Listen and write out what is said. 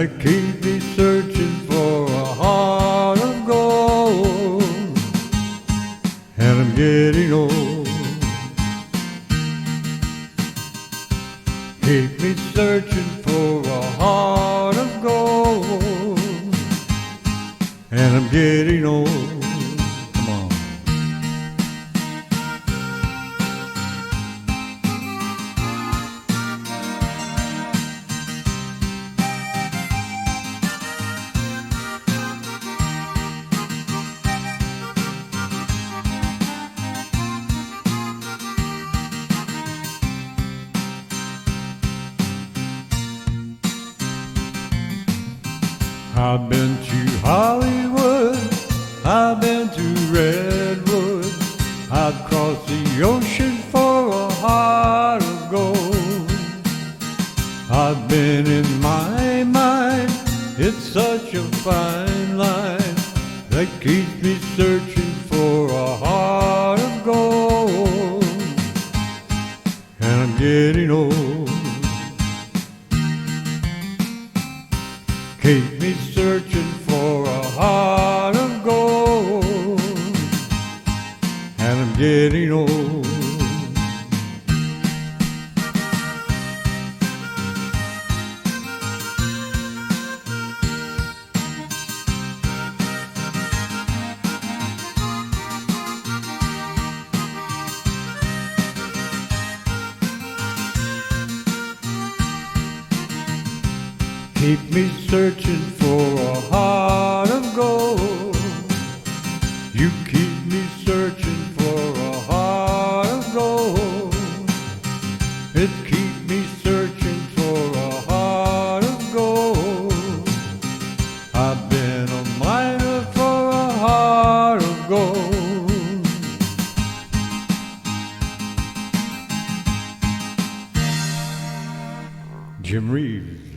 They keep me searching for a heart of gold, and I'm getting old. Keep me searching for a heart of gold, and I'm getting old. Come on. I've been to Hollywood, I've been to Redwood, I've crossed the ocean for a heart of gold. I've been in my mind, it's such a fine line that keeps me searching for a heart of gold, and I'm getting old. Keep me searching for a heart of gold, and I'm getting old. Keep me searching for a heart of gold. You keep me searching for a heart of gold. It keep me searching for a heart of gold. I've been a miner for a heart of gold. Jim Reeves.